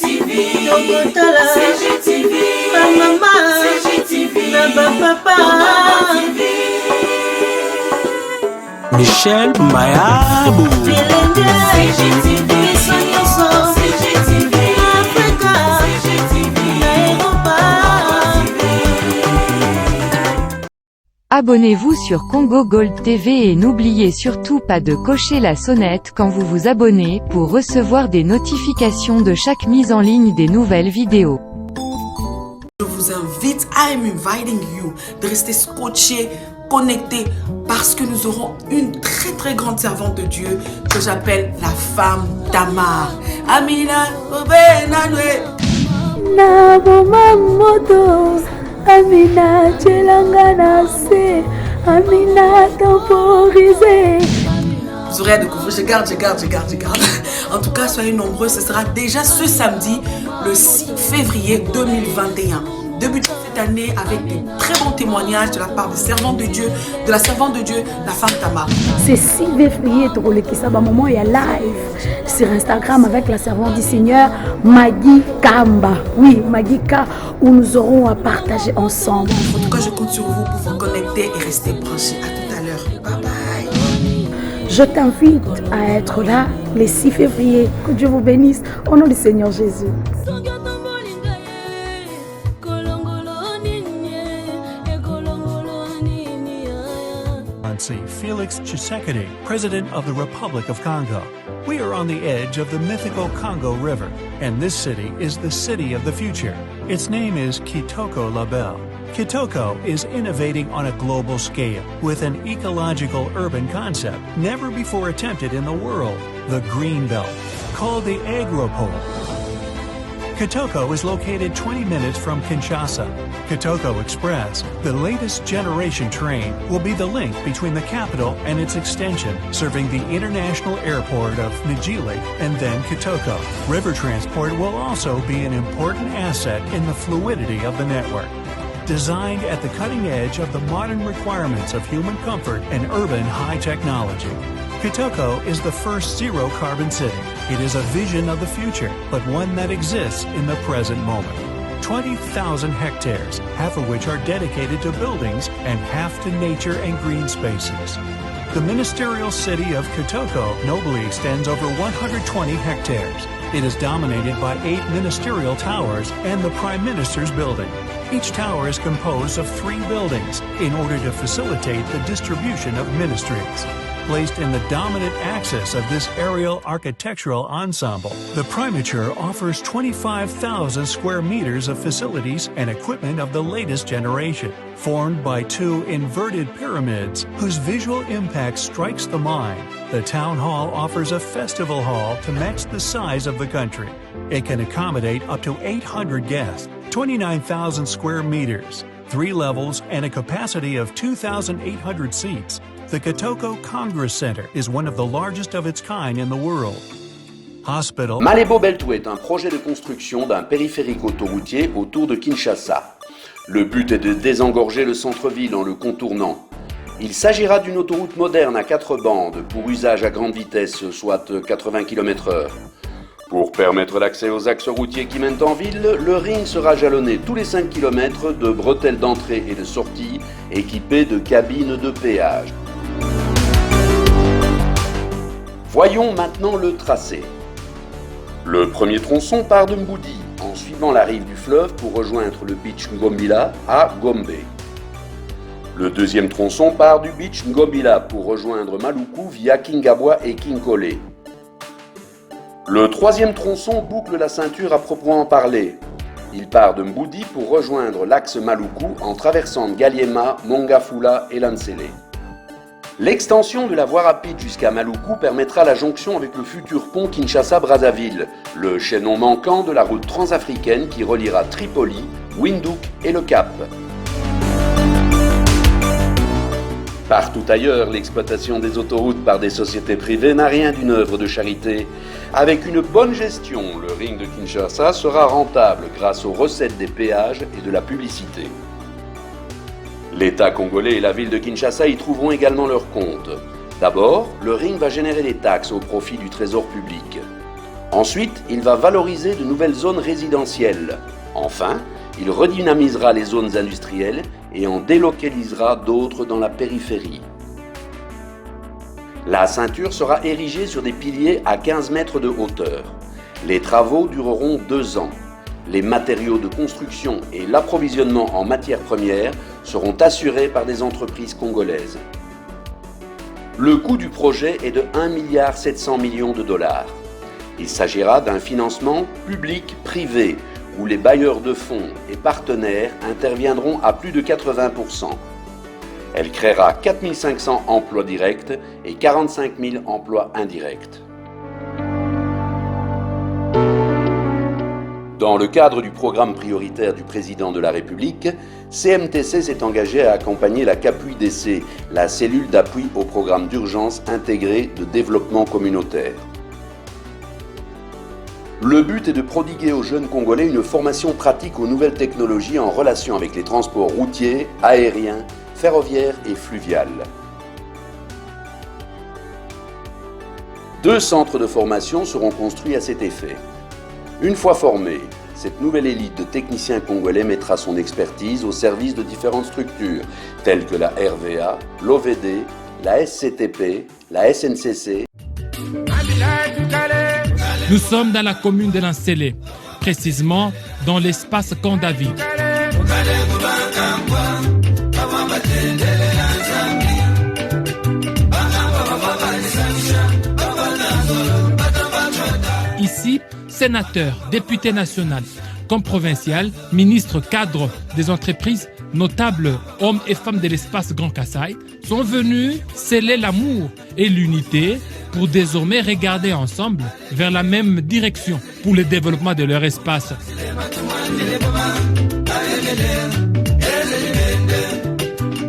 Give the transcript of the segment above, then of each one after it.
CGTV, CGTV, maman, CGTV, papa, Michel Mayabou, CGTV, CGTV, Africa, CGTV, Europa. Abonnez-vous sur Congo Gold TV et n'oubliez surtout pas de cocher la sonnette quand vous vous abonnez pour recevoir des notifications de chaque mise en ligne des nouvelles vidéos. Je vous invite, I'm inviting you, de rester scotché, connecté, parce que nous aurons une très très grande servante de Dieu que j'appelle la femme Tamar. Amina, Obenanwe. Nabomamoto, Amina Tchelangana se, Amina temporisée. Vous aurez à découvrir, je garde. En tout cas, soyez nombreux, ce sera déjà ce samedi, le 6 février 2021. Débutons cette année avec de très bons témoignages de la part des servantes de Dieu, de la servante de Dieu, la femme Tamar. C'est 6 février, ça va moment il y a live sur Instagram avec la servante du Seigneur, Maggie Kamba. Oui, Maggie K, où nous aurons à partager ensemble. En tout cas, je compte sur vous pour vous connecter et rester branchés. À tout à l'heure. Bye bye. Je t'invite à être là le 6 février. Que Dieu vous bénisse. Au nom du Seigneur Jésus. Felix Tshisekedi, President of the Republic of Congo. We are on the edge of the mythical Congo River, and this city is the city of the future. Its name is Kitoko Label. Kitoko is innovating on a global scale with an ecological urban concept never before attempted in the world, the Green Belt, called the Agropole. Kitoko is located 20 minutes from Kinshasa. Kitoko Express, the latest generation train, will be the link between the capital and its extension, serving the international airport of Njili and then Kitoko. River transport will also be an important asset in the fluidity of the network. Designed at the cutting edge of the modern requirements of human comfort and urban high technology. Kitoko is the first zero-carbon city. It is a vision of the future, but one that exists in the present moment. 20,000 hectares, half of which are dedicated to buildings and half to nature and green spaces. The ministerial city of Kitoko nobly extends over 120 hectares. It is dominated by 8 ministerial towers and the Prime Minister's building. Each tower is composed of 3 buildings in order to facilitate the distribution of ministries. Placed in the dominant axis of this aerial architectural ensemble, the Primature offers 25,000 square meters of facilities and equipment of the latest generation, formed by 2 inverted pyramids whose visual impact strikes the mind. The town hall offers a festival hall to match the size of the country. It can accommodate up to 800 guests, 29,000 square meters, 3 levels, and a capacity of 2,800 seats. The Kitoko Congress Center is one of the largest of its kind in the world. Hospital. Malebo Beltway est un projet de construction d'un périphérique autoroutier autour de Kinshasa. Le but est de désengorger le centre-ville en le contournant. Il s'agira d'une autoroute moderne à 4 bandes pour usage à grande vitesse, soit 80 km/h. Pour permettre l'accès aux axes routiers qui mènent en ville, le ring sera jalonné tous les 5 km de bretelles d'entrée et de sortie équipées de cabines de péage. Voyons maintenant le tracé. Le premier tronçon part de Mboudi, en suivant la rive du fleuve pour rejoindre le beach Ngombila à Gombe. Le deuxième tronçon part du beach Ngombila pour rejoindre Maluku via Kingabwa et Kinkole. Le troisième tronçon boucle la ceinture à proprement parler. Il part de Mboudi pour rejoindre l'axe Maluku en traversant Ngaliema, Mongafula et Lansele. L'extension de la voie rapide jusqu'à Maluku permettra la jonction avec le futur pont Kinshasa-Brazzaville, le chaînon manquant de la route transafricaine qui reliera Tripoli, Windhoek et le Cap. Partout ailleurs, l'exploitation des autoroutes par des sociétés privées n'a rien d'une œuvre de charité. Avec une bonne gestion, le ring de Kinshasa sera rentable grâce aux recettes des péages et de la publicité. L'État congolais et la ville de Kinshasa y trouveront également leur compte. D'abord, le ring va générer des taxes au profit du trésor public. Ensuite, il va valoriser de nouvelles zones résidentielles. Enfin, il redynamisera les zones industrielles et en délocalisera d'autres dans la périphérie. La ceinture sera érigée sur des piliers à 15 mètres de hauteur. Les travaux dureront 2 ans. Les matériaux de construction et l'approvisionnement en matières premières seront assurés par des entreprises congolaises. Le coût du projet est de 1,7 milliard de dollars. Il s'agira d'un financement public-privé où les bailleurs de fonds et partenaires interviendront à plus de 80%. Elle créera 4 500 emplois directs et 45 000 emplois indirects. Dans le cadre du programme prioritaire du président de la République, CMTC s'est engagé à accompagner la CAPUIDC, la cellule d'appui au programme d'urgence intégré de développement communautaire. Le but est de prodiguer aux jeunes Congolais une formation pratique aux nouvelles technologies en relation avec les transports routiers, aériens, ferroviaires et fluviales. 2 centres de formation seront construits à cet effet. Une fois formée, cette nouvelle élite de techniciens congolais mettra son expertise au service de différentes structures, telles que la RVA, l'OVD, la SCTP, la SNCC. Nous sommes dans la commune de Lansele, précisément dans l'espace Camp David. Ici, sénateurs, députés nationaux, comme provincial, ministres, cadres des entreprises, notables, hommes et femmes de l'espace Grand Kassai, sont venus sceller l'amour et l'unité pour désormais regarder ensemble vers la même direction pour le développement de leur espace.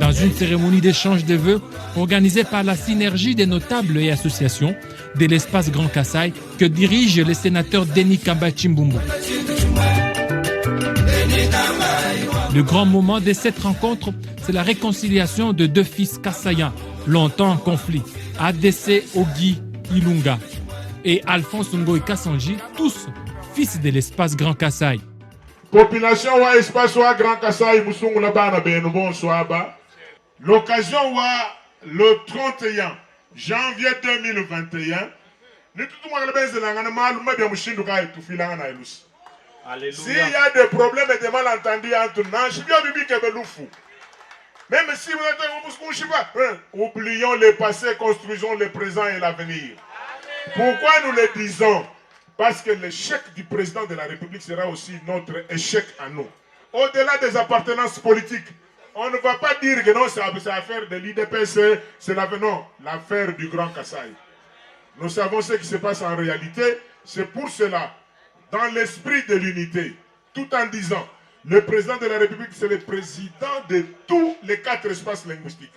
Dans une cérémonie d'échange de vœux organisée par la synergie des notables et associations de l'espace Grand Kassai que dirige le sénateur Denis Kamba Chimbumbu. Le grand moment de cette rencontre, c'est la réconciliation de 2 fils kassaïens, longtemps en conflit, ADC Ogi Ilunga et Alphonse Ngoï Kassanji, tous fils de l'espace Grand Kassai. Population wa espace wa Grand Kassai musungu la bana benu bonsoir ba. L'occasion wa le 31 janvier 2021 ni tout le monde baiser la ngana malu ma bien mushindu ka tufila na elus. Alléluia. S'il y a des problèmes et des malentendus entre nous, je viens de dire que c'est même si vous êtes oublions le passé, construisons le présent et l'avenir. Pourquoi nous le disons? Parce que l'échec du président de la République sera aussi notre échec à nous. Au-delà des appartenances politiques, on ne va pas dire que non, c'est l'affaire de l'IDPC, c'est l'affaire du Grand Kassai. Nous savons ce qui se passe en réalité, c'est pour cela, dans l'esprit de l'unité, tout en disant, le président de la République, c'est le président de tous les 4 espaces linguistiques.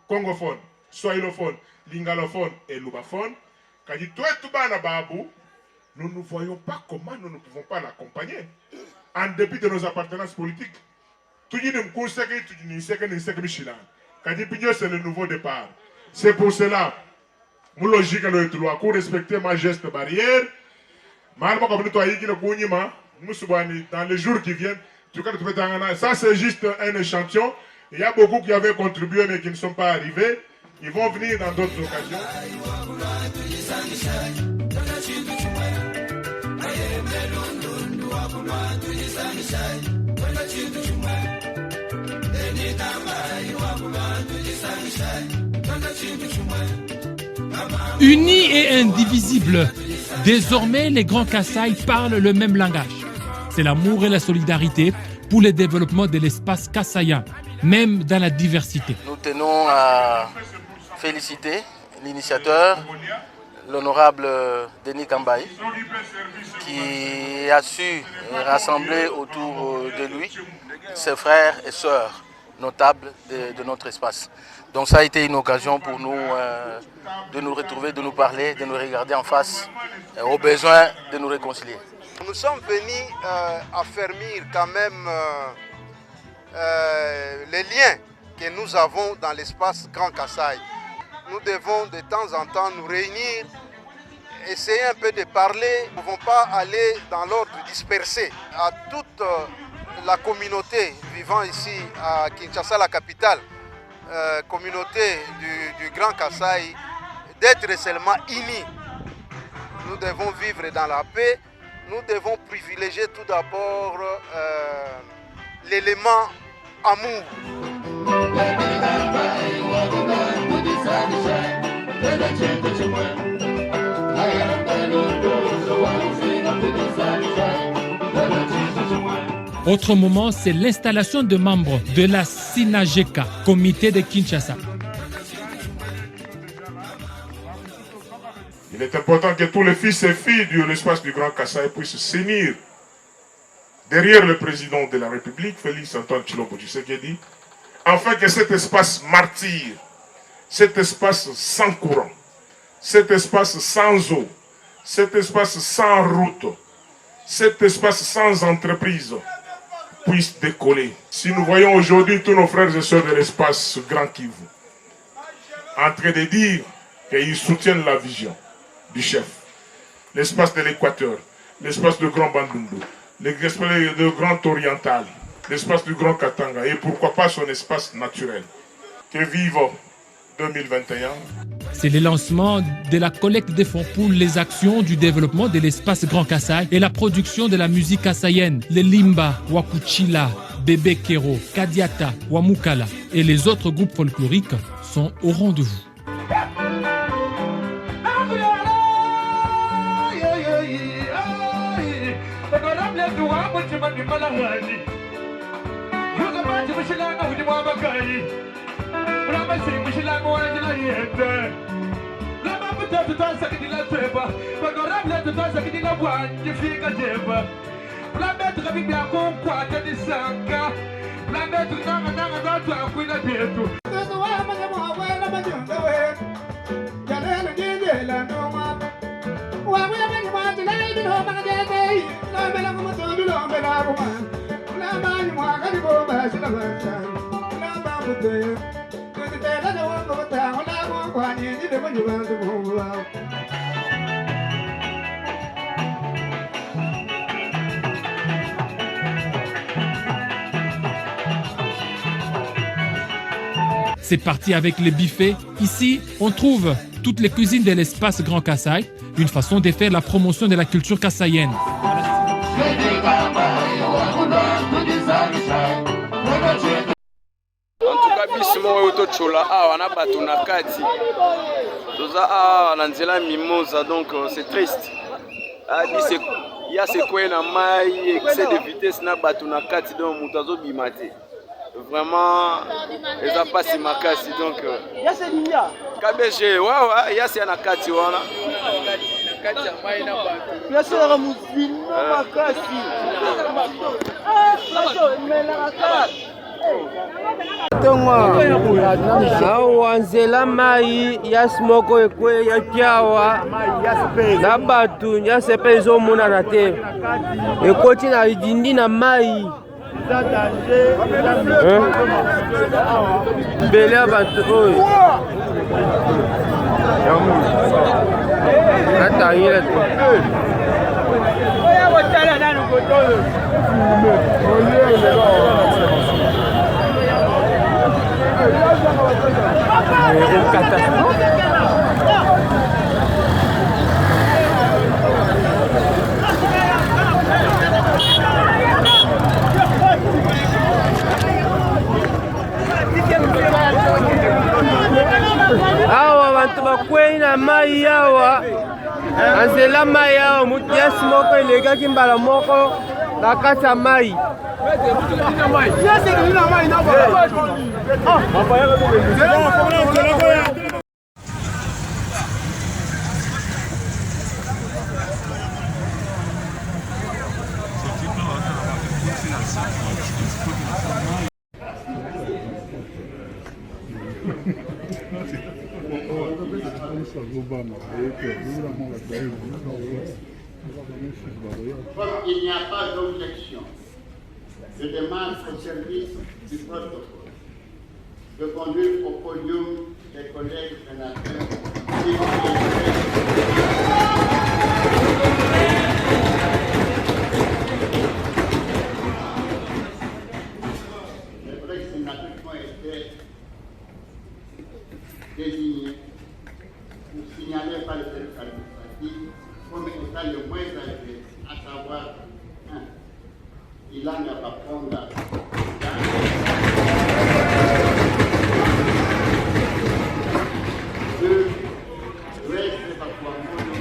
Congophone, swahilophones, lingalophone et lubaphone. Quand il dit nous ne voyons pas comment nous ne pouvons pas l'accompagner. En dépit de nos appartenances politiques. Tout le monde sait que c'est le nouveau départ. C'est pour cela, mon logique pour respecter ma geste barrière. Dans les jours qui viennent, ça c'est juste un échantillon. Il y a beaucoup qui avaient contribué mais qui ne sont pas arrivés. Ils vont venir dans d'autres occasions. Unis et indivisibles, désormais les Grands Kassai parlent le même langage. C'est l'amour et la solidarité pour le développement de l'espace kassaïen, même dans la diversité. Nous tenons à féliciter l'initiateur, l'honorable Denis Kambaï, qui a su rassembler autour de lui ses frères et sœurs notables de notre espace. Donc ça a été une occasion pour nous de nous retrouver, de nous parler, de nous regarder en face, au besoin de nous réconcilier. Nous sommes venus affermir quand même les liens que nous avons dans l'espace Grand Kassai. Nous devons de temps en temps nous réunir essayer un peu de parler. Nous ne pouvons pas aller dans l'ordre dispersé. À toute la communauté vivant ici à Kinshasa, la capitale, communauté du Grand Kasaï, d'être seulement unis. Nous devons vivre dans la paix. Nous devons privilégier tout d'abord l'élément amour. Autre moment, c'est l'installation de membres de la SINAGECA, comité de Kinshasa. Il est important que tous les fils et filles de l'espace du Grand Kasaï puissent s'unir derrière le président de la République, Félix Antoine Tshilombo Tshisekedi, afin que cet espace martyr, cet espace sans courant, cet espace sans eau, cet espace sans route, cet espace sans entreprise puisse décoller. Si nous voyons aujourd'hui tous nos frères et sœurs de l'espace Grand Kivu en train de dire qu'ils soutiennent la vision du chef, l'espace de l'Équateur, l'espace de Grand Bandundu, l'espace de Grand Oriental, l'espace du Grand Katanga et pourquoi pas son espace naturel. Que vive 2021. C'est le lancement de la collecte de fonds pour les actions du développement de l'espace Grand Kasaï et la production de la musique kassaïenne, les Limba, Wakuchila, Bébé Kero, Kadiata, Wamukala et les autres groupes folkloriques sont au rendez-vous. C'est parti avec les buffets. Ici, on trouve toutes les cuisines de l'espace Grand Kasaï, une façon de faire la promotion de la culture kassaïenne. biso moko oyo tochola awa na bato na kati toza awa na nzela mimosa, donc c'est triste. Il y a sekweye na mai, excès de vitesse na bato na kati, donc moto azobima te. Vraiment eza pasi makasi, donc KBG wawa yasi ya na kati wana kati ya mai na bato yasi ya muzima makasi awa nzela mai yasi moko ekwe ya kiawa na bato yasi epe ezomonana te, ekoti na lidindi na mai mbele ya bato oyo natangila te awa bantu bakwei na mai awa anzela mai awa mutu yasi moko elegaki mbala moko na kati ya mai Comme il n'y a pas d'objection, je demande au service du protocole de conduire au podium les collègues sénateurs. âgés, à savoir 1. Ilan Yapaponga, 2. Grace Pakuamono,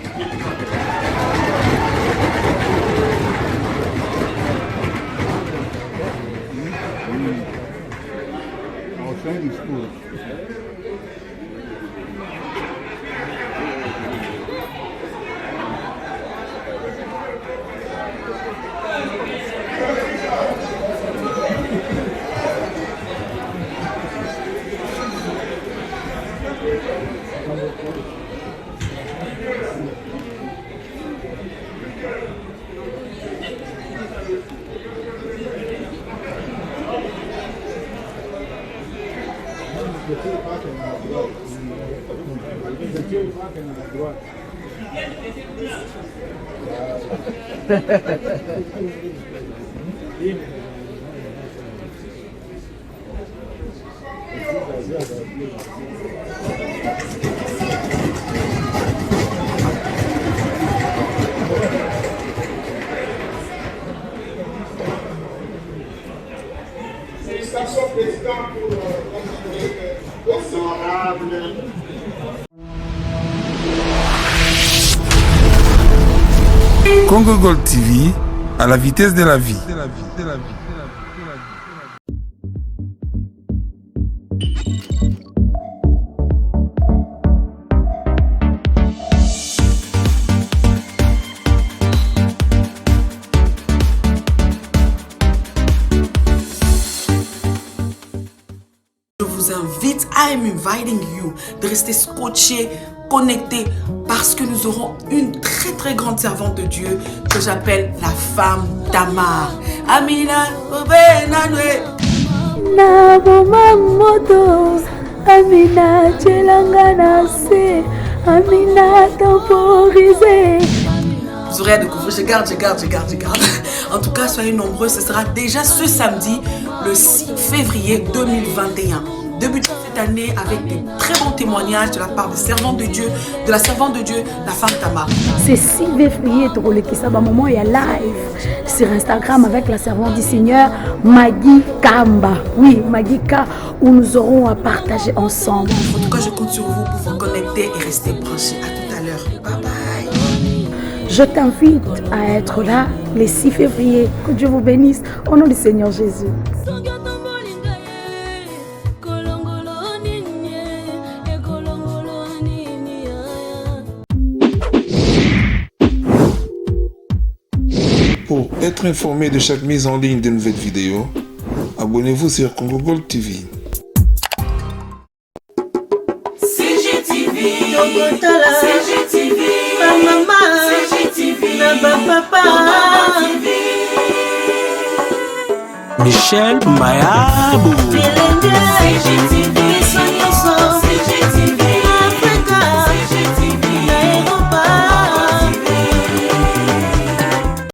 Félicitations, président, pour honorable. Congo Gold TV, à la vitesse de la vie. Je vous invite, I am inviting you, de rester scotché, connecté, parce que nous aurons une très très grande servante de Dieu que j'appelle la femme Tamar. Amina, Nabomamoto, Amina Tchelanganase, Amina temporisée. Vous aurez à découvrir, je garde. En tout cas, soyez nombreux, ce sera déjà ce samedi, le 6 février 2021. Débutons cette année avec de très bons témoignages de la part des servantes de Dieu, de la servante de Dieu, la femme Tamar. C'est 6 février, moment il y a live sur Instagram avec la servante du Seigneur, Maggie Kamba. Oui, Maggie K, où nous aurons à partager ensemble. En tout cas, je compte sur vous pour vous connecter et rester branchés. À tout à l'heure. Bye bye. Je t'invite à être là le 6 février. Que Dieu vous bénisse. Au nom du Seigneur Jésus. Pour être informé de chaque mise en ligne de nouvelles vidéos, abonnez-vous sur Congo Gold TV. CGTV, CGTV, maman, CGTV, papa, Michel Mayabou, CGTV.